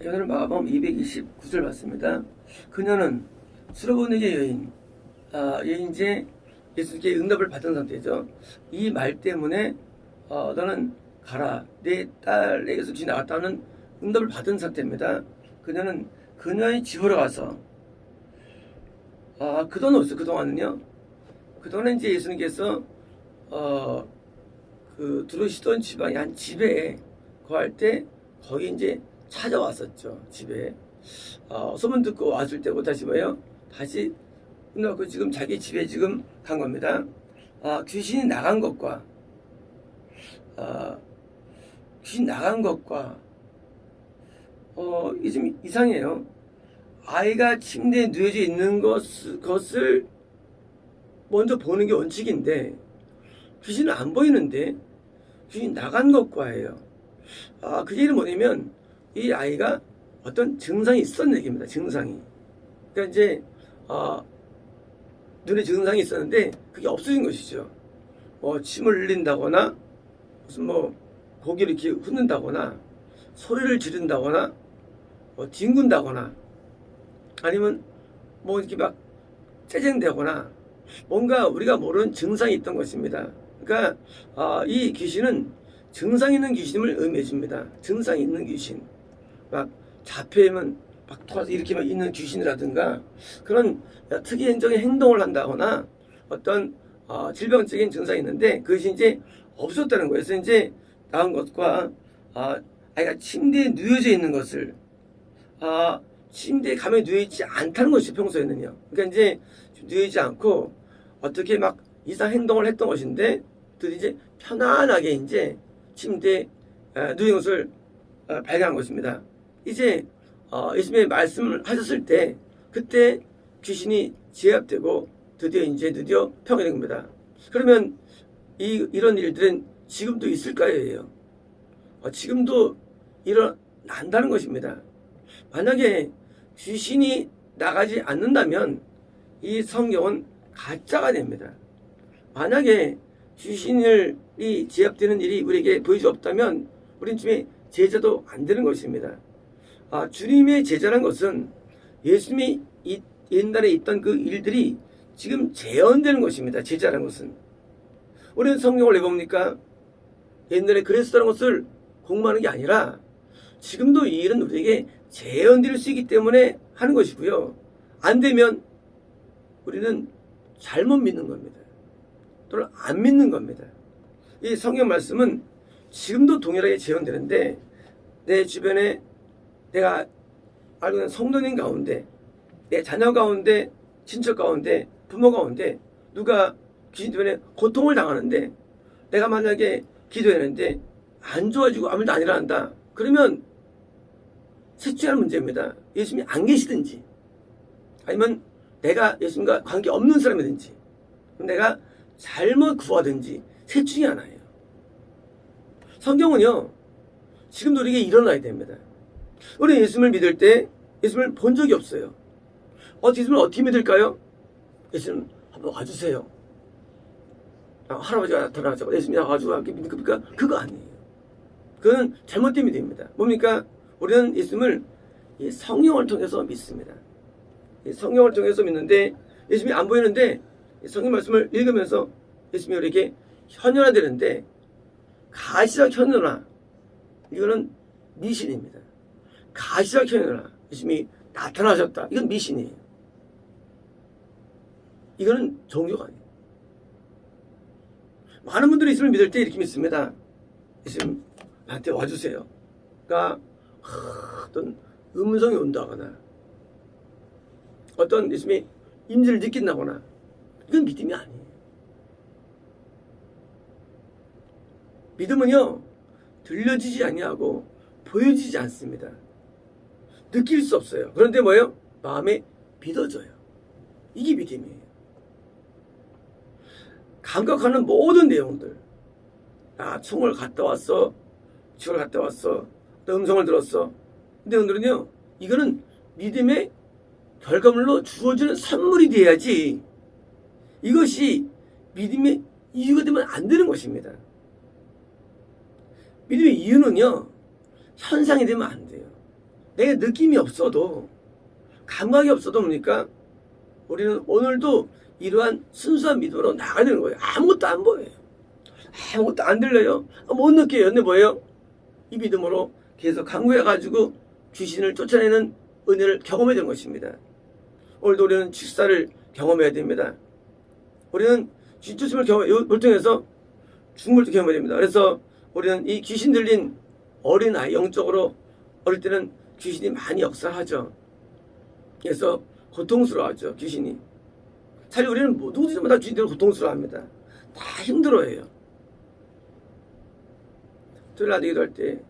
오늘 마가복음 229절 맞습니다. 그녀는 수로보니게 여인, 여인제 예수께 응답을 받은 상태죠. 이 말 때문에 너는 가라, 내 딸에게서 쥐 나갔다는 응답을 받은 상태입니다. 그녀는 그녀의 집으로 가서 그동안 없어요. 그동안은요. 그동안은 이제 예수님께서 들어오시던 지방의 한 집에 거할 때 거기 이제 찾아왔었죠. 집에 소문 듣고 왔을 때부터 다시 뭐예요? 다시 끝나고 지금 자기 집에 지금 간 겁니다. 귀신이 나간 것과 귀신 나간 것과 이게 좀 이상해요. 아이가 침대에 누워져 있는 것을 먼저 보는 게 원칙인데 귀신은 안 보이는데 귀신이 나간 것과예요. 그 얘기는 뭐냐면 이 아이가 어떤 증상이 있었는 얘기입니다. 증상이. 그러니까 이제 눈에 증상이 있었는데 그게 없어진 것이죠. 침을 흘린다거나 무슨 고기를 이렇게 훑는다거나 소리를 지른다거나 뒹군다거나 아니면 이렇게 막 짜증되거나 뭔가 우리가 모르는 증상이 있던 것입니다. 그러니까 이 귀신은 증상 있는 귀신임을 의미해 줍니다. 증상이 있는 귀신. 막 잡혀있는 막 돌아서 이렇게 막 있는 귀신이라든가 그런 특이행정의 행동을 한다거나 어떤 질병적인 증상이 있는데 그것이 이제 없었다는 거예요. 그래서 이제 나은 것과 아이가 침대에 누워져 있는 것을 침대에 가만히 누워있지 않다는 것이 평소에는요. 그러니까 이제 누워있지 않고 어떻게 막 이상 행동을 했던 것인데 또 이제 편안하게 이제 침대에 누운 것을 발견한 것입니다. 이제 예수님의 말씀을 하셨을 때 그때 귀신이 제압되고 드디어 평이 된 겁니다. 그러면 이런 일들은 지금도 있을까요? 지금도 일어난다는 것입니다. 만약에 귀신이 나가지 않는다면 이 성경은 가짜가 됩니다. 만약에 귀신이 제압되는 일이 우리에게 보여주 없다면 우리는 주님의 제자도 안 되는 것입니다. 주님의 제자란 것은 예수님이 옛날에 있던 그 일들이 지금 재현되는 것입니다. 제자란 것은. 우리는 성경을 왜 봅니까? 옛날에 그랬었다는 것을 공부하는 게 아니라 지금도 이 일은 우리에게 재현될 수 있기 때문에 하는 것이고요. 안 되면 우리는 잘못 믿는 겁니다. 또는 안 믿는 겁니다. 이 성경 말씀은 지금도 동일하게 재현되는데 내 주변에 내가 알고 있는 성도님 가운데 내 자녀 가운데 친척 가운데 부모 가운데 누가 귀신 때문에 고통을 당하는데 내가 만약에 기도했는데 안 좋아지고 아무 일도 안 일어난다. 그러면 셋 중에 하나는 문제입니다. 예수님이 안 계시든지 아니면 내가 예수님과 관계없는 사람이든지 내가 잘못 구하든지 셋 중에 하나예요. 성경은요. 지금도 우리에게 일어나야 됩니다. 우리 예수님을 믿을 때 예수님을 본 적이 없어요. 예수님을 어떻게 믿을까요? 예수님 한번 와주세요. 할아버지가 나타나서 예수님이 나와가지고 함께 믿는 겁니까? 그거 아니에요. 그건 잘못된 믿음입니다. 뭡니까? 우리는 예수님을 이 성령을 통해서 믿습니다. 이 성령을 통해서 믿는데 예수님이 안 보이는데 성경 말씀을 읽으면서 예수님이 우리에게 현현화되는데 가시적 현현화 이거는 미신입니다. 가시적 현현화 예수님이 나타나셨다. 이건 미신이에요. 이거는 종교가 아니에요. 많은 분들이 예수님을 믿을 때 이렇게 믿습니다. 예수님 나한테 와주세요. 그러니까 어떤 음성이 온다거나 어떤 예수님의 임재를 느낀다거나 이건 믿음이 아니에요. 믿음은요 들려지지 아니하고 보여지지 않습니다. 느낄 수 없어요. 그런데 뭐예요? 마음에 믿어져요. 이게 믿음이에요. 감각하는 모든 내용들 총을 갔다 왔어 지구를 갔다 왔어 또 음성을 들었어 내용들은요 이거는 믿음의 결과물로 주어지는 선물이 돼야지 이것이 믿음의 이유가 되면 안 되는 것입니다. 믿음의 이유는요 현상이 되면 안 돼요. 내게 느낌이 없어도, 감각이 없어도 뭡니까? 우리는 오늘도 이러한 순수한 믿음으로 나가야 되는 거예요. 아무것도 안 보여요. 아무것도 안 들려요. 못 느껴요. 근데 뭐예요? 이 믿음으로 계속 강구해가지고 귀신을 쫓아내는 은혜를 경험해야 되는 것입니다. 오늘도 우리는 축사를 경험해야 됩니다. 우리는 귀신 쫓음을 통해서 죽음을 경험해야 됩니다. 그래서 우리는 이 귀신 들린 어린아이, 영적으로 어릴 때는 귀신이 많이 역사하죠. 그래서 고통스러워하죠, 귀신이. 사실 우리는 누구든지 다 귀신들은 고통스러워합니다. 다 힘들어해요. 토요일 날 기도할 때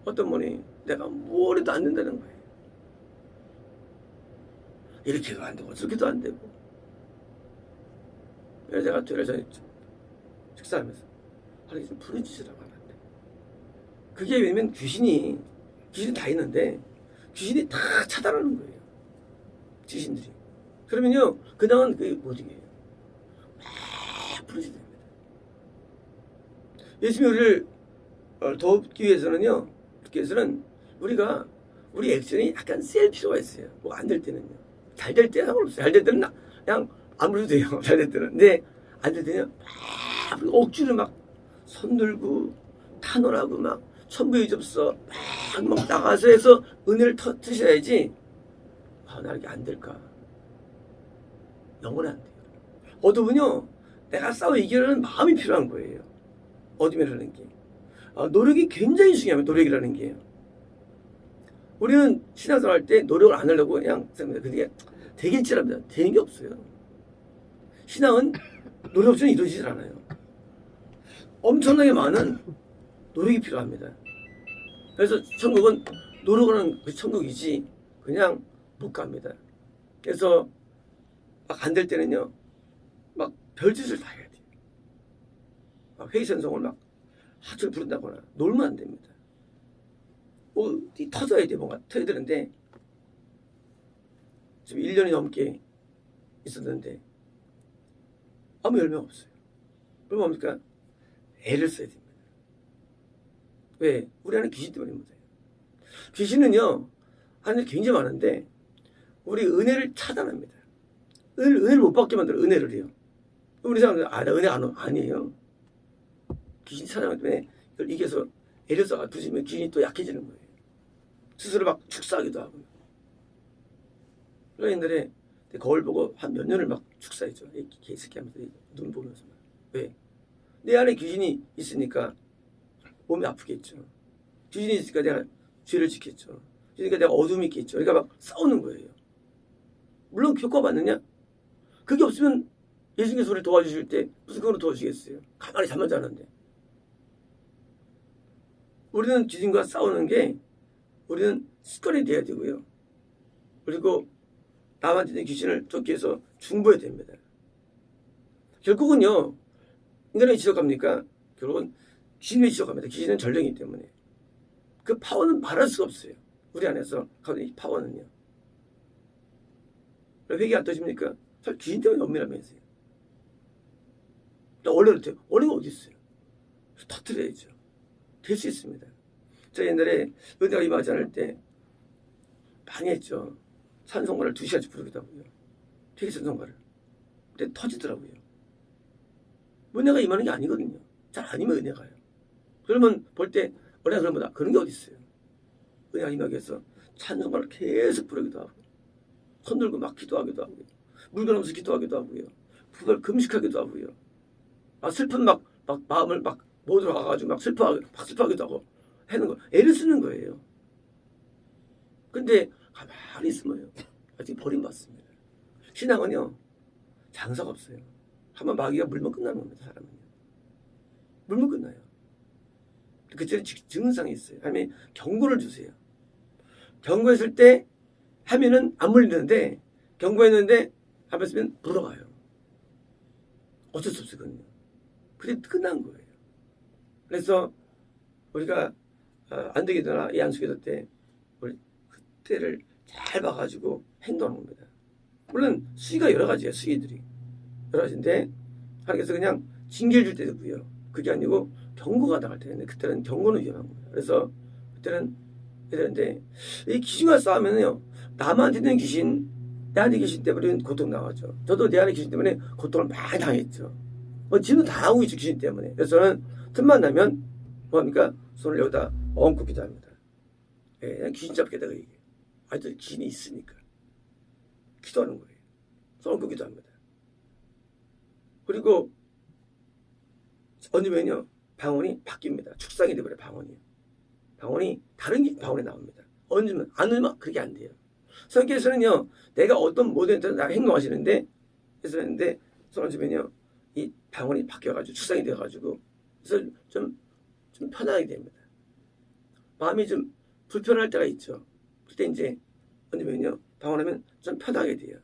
어떤 분이 내가 뭘 해도 안 된다는 거예요. 이렇게도 안 되고 저렇게도 안 되고. 그래서 제가 토요일 전에 식사하면서 하나님 좀 풀어주시라고 하는데, 그게 왜냐면 귀신이 다 있는데 귀신이 다 차단하는 거예요. 귀신들이. 그러면요, 그냥은 그게 못 이겨요. 막 풀어줘야 됩니다. 예수님이 우리를 돕기 위해서는요, 우리가 우리 액션이 약간 셀 필요가 있어요. 뭐 안 될 때는요. 잘 될 때는 상관없어요. 잘 될 때는 그냥 아무래도 돼요. 잘 될 때는. 근데 안 될 때는 막 억지로 막 손들고 탄원하고 막 천부의 접서 막 나가서 해서 은혜를 터트셔야지. 나 이렇게 안 될까? 영원히 안 돼요. 어둠은요, 내가 싸워 이기려는 마음이 필요한 거예요. 어둠이라는 게. 노력이 굉장히 중요합니다. 노력이라는 게. 우리는 신앙생활 할 때 노력을 안 하려고 그냥 생각합니다. 그게 되겠지랍니다. 되는 게 없어요. 신앙은 노력 없이는 이루어지질 않아요. 엄청나게 많은 노력이 필요합니다. 그래서 천국은 노력을 하는 그 천국이지 그냥 못 갑니다. 그래서 막 안 될 때는요, 막 별짓을 다 해야 돼요. 막 회의선송을 막 하트를 부른다거나 놀면 안 됩니다. 뭐 터져야 돼. 뭔가 터야 되는데 지금 1년이 넘게 있었는데 아무 열매가 없어요. 그럼 뭡니까? 애를 써야 됩니다. 왜? 우리 안에 귀신 때문에 못해요. 귀신은요, 하늘에 굉장히 많은데 우리 은혜를 차단합니다. 은혜를 못 받게 만들어. 은혜를요. 우리 사람들 나 은혜 아니에요. 귀신 차단하기 때문에 이걸 이겨서 애를 써가 부시면 귀신이 또 약해지는 거예요. 스스로 막 축사하기도 하고. 그래서 옛날에 거울 보고 한 몇 년을 막 축사했죠. 개새끼 하면서 눈 보면서. 왜? 내 안에 귀신이 있으니까 몸이 아프겠죠. 귀신이 있으니까 내가 죄를 지켰죠. 그러니까 내가 어둠이 있겠죠. 그러니까 막 싸우는 거예요. 물론 겪어봤느냐? 그게 없으면 예수님께서 우리를 도와주실 때 무슨 그걸로 도와주시겠어요? 가만히 잠만 자는데. 우리는 귀신과 싸우는 게 우리는 습관이 돼야 되고요. 그리고 남한테 있는 귀신을 쫓기 위해서 중보해야 됩니다. 결국은요, 인간이 지적합니까? 결국은 귀신이 지적합니다. 귀신은 전령이기 때문에. 그 파워는 말할 수가 없어요. 우리 안에서 가진 이 파워는요. 회개 안 떠집니까? 사실 귀신 때문에 엄밀하면서요. 원래는 돼요. 원래가 어디 있어요? 터뜨려야죠. 될 수 있습니다. 저 옛날에 은혜가 임하지 않을 때 많이 했죠. 찬송가를 2시간씩 부르기도 하고요. 되게 찬송가를. 근데 터지더라고요. 은혜가 임하는 게 아니거든요. 잘 아니면 은혜가요. 그러면 볼 때 은혜가 그러면 그런 게 어디 있어요. 은혜가 임하기 위해서 찬송가를 계속 부르기도 하고, 손 들고 막 기도하기도 하고요. 물건하면서 기도하기도 하고요. 그걸 금식하기도 하고요. 막 슬픈 막 마음을 막 못 들어가가지고 막 슬퍼하기도 하고 하는 거. 애를 쓰는 거예요. 근데 가만히 있으면요, 아직 버림받습니다. 신앙은요, 장사가 없어요. 한번 마귀가 물면 끝나는 겁니다. 사람은요. 물면 끝나요. 그때는 증상이 있어요. 아니면 경고를 주세요. 경고했을 때 하면은 안 물리는데, 경고했는데 하면 쓰면 물어가요. 어쩔 수 없거든요. 그게 끝난 거예요. 그래서 우리가 안되기도나 이 안수기도 때 우리 그때를 잘 봐가지고 행동하는 겁니다. 물론 수위가 여러 가지예요. 수위들이 여러 가지인데 하나님께서 그냥 징계를 줄 때도 있고요. 그게 아니고 경고가 나갈 때는 그때는 경고는 위험한 겁니다. 그래서 그때는 그런데 이 귀신과 싸우면요, 남한테 있는 귀신, 내 안에 귀신 때문에 고통 당하죠. 저도 내 안에 귀신 때문에 고통을 많이 당했죠. 지금 다 하고 있죠, 귀신 때문에. 그래서 저는 틈만 나면 뭐합니까? 손을 여기다 얹고 기도합니다. 예, 귀신 잡겠다고 얘기해요. 아직도 귀신이 있으니까 기도하는 거예요. 손 얹고 기도합니다. 그리고 얹으면요, 방언이 바뀝니다. 축상이 되버려요. 방언이 다른 방언이 나옵니다. 얹으면 안 얹으면 그렇게 안 돼요. 성경에서는요, 내가 어떤 모든 나 행동하시는데 했었는데 손 얹으면요, 이 방언이 바뀌어가지고 축상이 되어가지고 그래서 좀 편하게 됩니다. 마음이 좀 불편할 때가 있죠. 그때 이제 얹으면요, 방언하면 좀 편하게 돼요.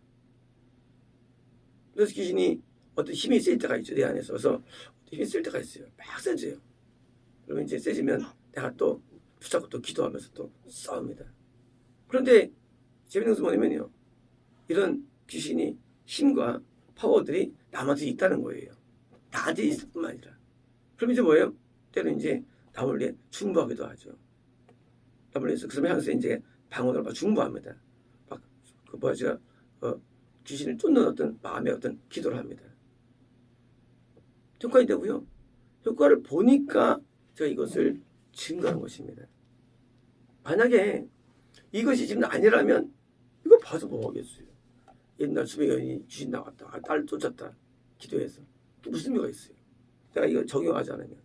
그래서 귀신이 어떤 힘이 셀 때가 있죠, 내 안에서. 그래서 힘이 셀 때가 있어요. 막 세져요. 그러면 이제 세지면 내가 또 붙잡고 또 기도하면서 또 싸웁니다. 그런데 재밌는 것은 뭐냐면요, 이런 귀신이 힘과 파워들이 남한테 있다는 거예요. 나한테 있을 뿐만 아니라. 그럼 이제 뭐예요? 때로 이제 나 몰래 중보하기도 하죠. 나 몰래 그러면 향해서 이제 방언으로 막 중보합니다. 막 제가 귀신을 쫓는 어떤 마음의 어떤 기도를 합니다. 효과가 되고요. 효과를 보니까 제가 이것을 증거한 것입니다. 만약에 이것이 지금 아니라면 이거 봐서 뭐 하겠어요. 옛날 수백 여인이 귀신 나왔다, 딸 쫓았다, 기도해서 그게 무슨 의미가 있어요. 내가 이거 적용하지 않으면.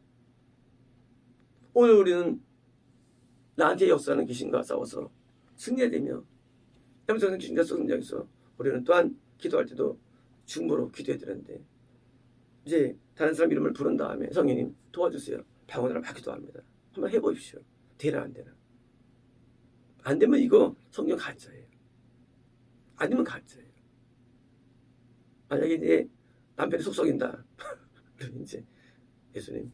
오늘 우리는 나한테 역사하는 귀신과 싸워서 승리되며 염소는 귀신과 승리해서 우리는 또한 기도할 때도 중보로 기도해야 되는데, 이제 다른 사람 이름을 부른 다음에 성령님 도와주세요, 방언으로 막 기도합니다. 한번 해보십시오. 되나 안 되나. 안 되면 이거 성경 가짜예요. 아니면 가짜예요. 만약에 이제 남편이 속썩인다 그러면 이제 예수님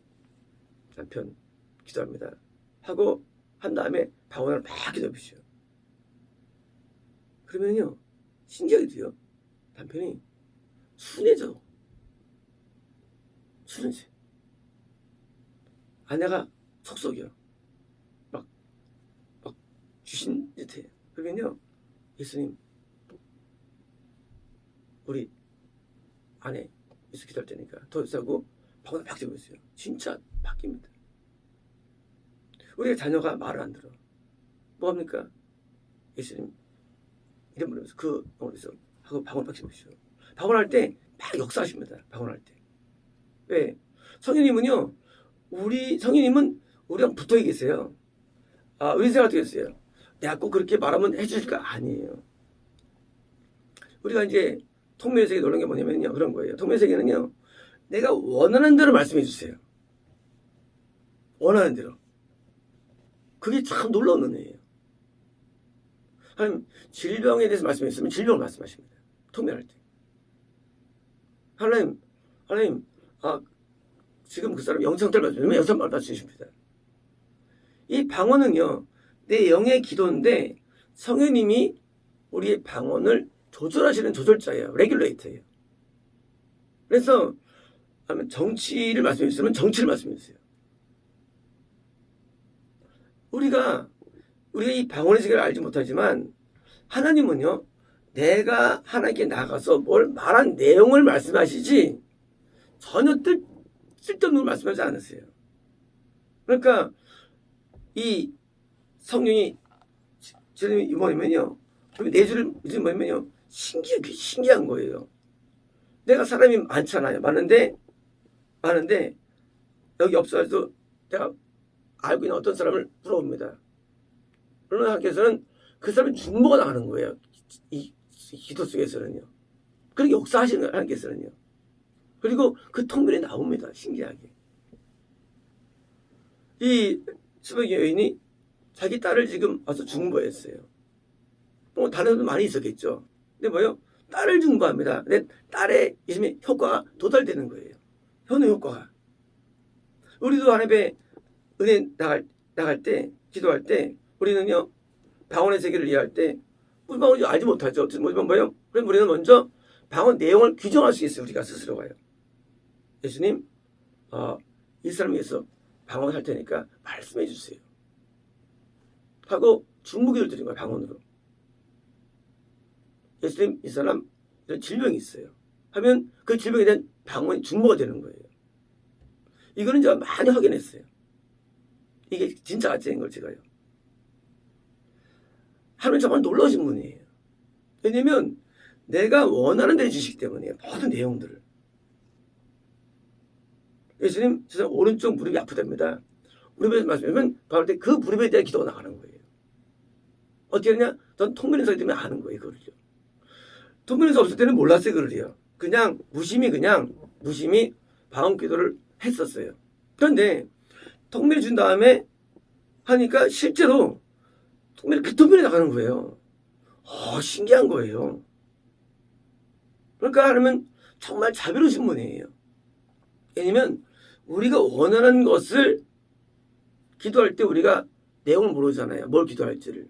남편 기도합니다 하고 한 다음에 방언을 막 기도해보십시오. 그러면요, 신기하게도요, 남편이 순해져. 순해져. 아내가 속썩여. 막 귀신 짓해. 그러면요, 예수님, 우리 아내 예수 기도할 때니까 더 싸고 방언을 막 기도해보세요. 진짜 바뀝니다. 우리가 자녀가 말을 안 들어. 뭐합니까? 예수님 이름 부르면서 그 방언에서 하고 방언을 막 기도해보시오. 방언할 때 막 역사하십니다. 방언할 때. 왜? 성령님은요, 성령님은 우리랑 붙어 계세요. 의사가 되겠어요. 내가 꼭 그렇게 말하면 해주실까? 아니에요. 우리가 이제 통면의 세계 놀란 게 뭐냐면요, 그런 거예요. 통면의 세계는요, 내가 원하는 대로 말씀해 주세요. 원하는 대로. 그게 참 놀라운 은혜예요. 하나님, 질병에 대해서 말씀했으면 질병을 말씀하십니다. 통면할 때. 하나님, 지금 그 사람 영상들 말씀하시면 영상만 말씀하십니다. 이 방언은요, 내 영의 기도인데 성령님이 우리의 방언을 조절하시는 조절자예요. 레귤레이터예요. 그래서 정치를 말씀해주시면 정치를 말씀해주세요. 우리가 이 방언의 세계를 알지 못하지만 하나님은요, 내가 하나님께 나가서 뭘 말한 내용을 말씀하시지 전혀 쓸데없는 걸 말씀하지 않으세요. 그러니까 이 성령이 지금 뭐냐면요, 네 줄을 뭐냐면요, 신기한 거예요. 내가 사람이 많잖아요. 많은데 여기 없어도 내가 알고 있는 어떤 사람을 물어봅니다. 그러나 하나님께서는 그 사람이 중보가 나가는 거예요. 이 기도 속에서는요. 그렇게 역사하시는 거예요, 하나님께서는요. 그리고 그 통변이 나옵니다. 신기하게. 이 수백 여인이 자기 딸을 지금 와서 중보했어요. 뭐 다른 사람도 많이 있었겠죠. 근데 뭐요? 딸을 중보합니다. 근데 딸의 이름에 효과가 도달되는 거예요. 현우 효과가. 우리도 하나님의 은혜 나갈 때, 기도할 때, 우리는요, 방언의 세계를 이해할 때, 무슨 방언인지 알지 못하죠. 무슨 뭐예요? 그럼 우리는 먼저 방언 내용을 규정할 수 있어요. 우리가 스스로가요. 예수님, 이 사람 위해서 방언할 테니까 말씀해 주세요. 하고 중보기를 드린 거예요. 방언으로. 예수님, 이 사람 이런 질병이 있어요. 하면 그 질병에 대한 방언이 중보가 되는 거예요. 이거는 제가 많이 확인했어요. 이게 진짜 가짜인 걸 제가요. 하나님 정말 놀라우신 분이에요. 왜냐면 내가 원하는 대로 주시기 때문이에요. 모든 내용들을. 예수님, 저 사람 오른쪽 무릎이 아프답니다. 무릎에 말씀하면 바로 때 그 무릎에 대한 기도가 나가는 거예요. 어떻게 하냐? 전 통변인사기 때문에 아는 거예요. 그걸요. 통변인사 없을 때는 몰랐어요. 그걸요. 그냥 무심히 방언 기도를 했었어요. 그런데 통변이 준 다음에 하니까 실제로 그 통변이 나가는 거예요. 신기한 거예요. 그러니까 하나님은 정말 자비로우신 분이에요. 왜냐면 우리가 원하는 것을 기도할 때 우리가 내용을 모르잖아요. 뭘 기도할지를.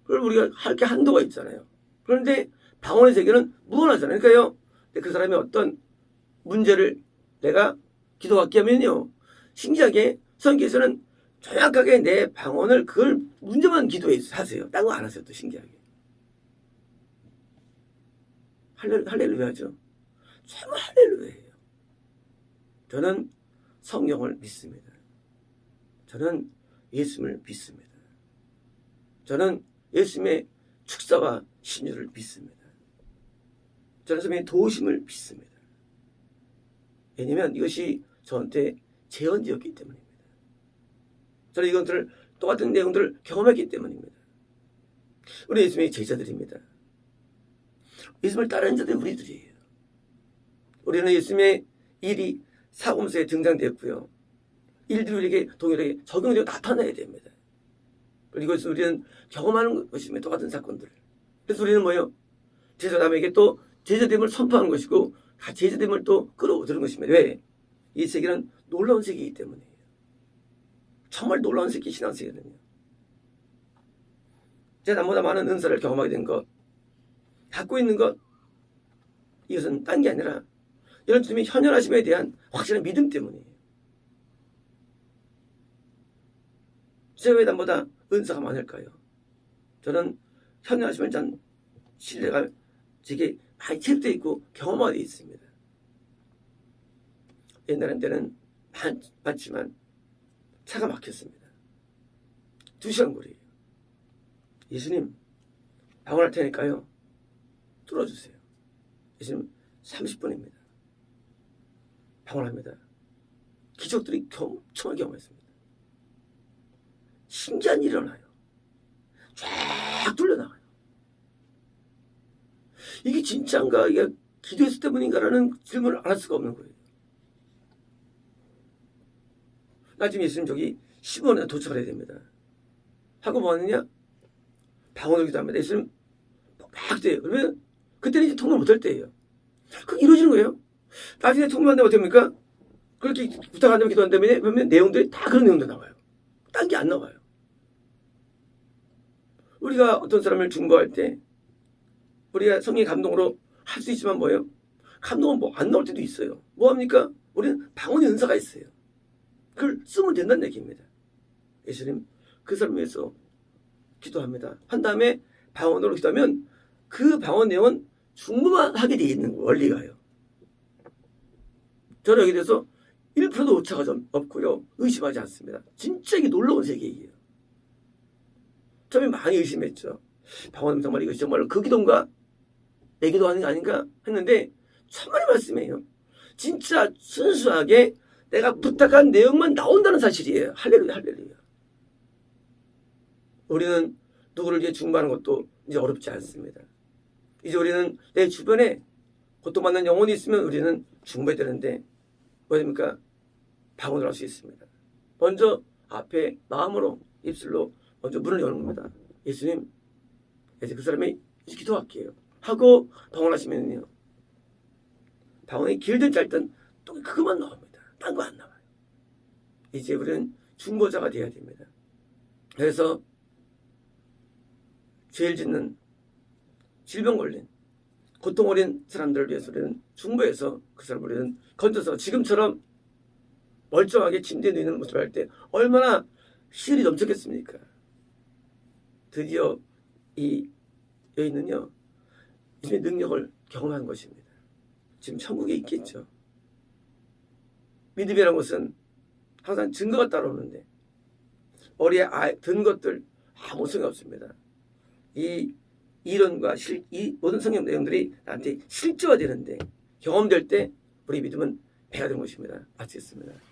그걸 우리가 할 게 한도가 있잖아요. 그런데 방언의 세계는 무한하잖아요. 그러니까요. 그 사람이 어떤 문제를 내가 기도할게 하면요. 신기하게 성경에서는 정확하게 내 방언을 그걸 문제만 기도하세요. 딴 거 안 하세요. 또 신기하게. 할렐루야죠. 정말 할렐루야예요. 저는 성경을 믿습니다. 저는 예수님을 믿습니다. 저는 예수님의 축사와 신유를 믿습니다. 저는 예수님의 도우심을 믿습니다. 왜냐하면 이것이 저한테 재현되었기 때문입니다. 저는 이것들을 똑같은 내용들을 경험했기 때문입니다. 우리 예수님의 제자들입니다. 예수님을 따르는 자들이 우리들이에요. 우리는 예수님의 일이 사고문서에 등장되었고요. 일들이 우리에게 동일하게 적용되고 나타나야 됩니다. 그리고 우리는 경험하는 것입니다. 똑같은 사건들을. 그래서 우리는 뭐예요? 제자남에게 또 제자됨을 선포하는 것이고 제자됨을 또 끌어오는 것입니다. 왜? 이 세계는 놀라운 세계이기 때문이에요. 정말 놀라운 세계, 신앙세계는요. 제가 남보다 많은 은사를 경험하게 된 것, 갖고 있는 것, 이것은 딴 게 아니라 이런 주님의 현현하심에 대한 확실한 믿음 때문이에요. 제가 왜 남보다 은사가 많을까요? 저는 현현하심을 전 신뢰가 제게 많이 체득되어 있고 경험화되어 있습니다. 옛날에는 많지만 차가 막혔습니다. 2시간 거리예요. 예수님, 방언할 테니까요. 뚫어주세요. 예수님 30분입니다. 방언합니다. 기적들이 엄청나게 경험했습니다. 신기한 일이 일어나요. 쫙 뚫려나가요. 이게 진짜인가? 이게 기도했을 때문인가라는 질문을 안 할 수가 없는 거예요. 나 지금 예수님 저기 15분에 도착을 해야 됩니다. 하고 뭐 하느냐? 방언을 기도합니다. 예수님 막 돼요. 그러면 그때는 이제 통과를 못할 때예요. 그게 이루어지는 거예요. 나중에 통과만 되면 됩니까? 그렇게 부탁 안 되면 기도 안 되면 그러면 내용들이 다 그런 내용도 나와요. 딴 게 안 나와요. 우리가 어떤 사람을 중보할 때 우리가 성령의 감동으로 할 수 있지만 뭐예요? 감동은 뭐 안 나올 때도 있어요. 뭐합니까? 우리는 방언의 은사가 있어요. 그걸 쓰면 된다는 얘기입니다. 예수님 그 사람 위해서 기도합니다. 한 다음에 방언으로 기도하면 그 방언 내용은 중보만 하게 되어 있는 원리가요. 저는 여기 대해서 1%도 오차가 좀 없고요. 의심하지 않습니다. 진짜 이게 놀라운 세계예요. 처음에 많이 의심했죠. 방언은 정말 이것이 정말 그 기도인가? 내 기도하는 게 아닌가? 했는데 천만의 말씀이에요. 진짜 순수하게 내가 부탁한 내용만 나온다는 사실이에요. 할렐루야, 할렐루야. 우리는 누구를 위해 중보하는 것도 이제 어렵지 않습니다. 이제 우리는 내 주변에 고통받는 영혼이 있으면 우리는 중보해야 되는데 뭐입니까? 방언을 할 수 있습니다. 먼저 앞에 마음으로 입술로 먼저 문을 여는 겁니다. 예수님, 이제 그 사람이 이제 기도할게요. 하고 방언하시면요. 방언이 길든 짧든 또 그것만 나옵니다. 딴 거 안 나와요. 이제 우리는 중보자가 되어야 됩니다. 그래서 죄를 짓는 질병 걸린 고통 어린 사람들을 위해서 우리는 중보해서 그 사람을 우리는 건져서 지금처럼 멀쩡하게 침대에 누이는 모습을 할 때 얼마나 시일이 넘쳤겠습니까? 드디어 이 여인은요 믿음의 능력을 경험한 것입니다. 지금 천국에 있겠죠. 믿음이라는 것은 항상 증거가 따라오는데 어리에 든 것들 아무 소용이 없습니다. 이 이론과 이 모든 성경 내용들이 나한테 실제화되는데 경험될 때 우리 믿음은 배가 되는 것입니다. 마치겠습니다.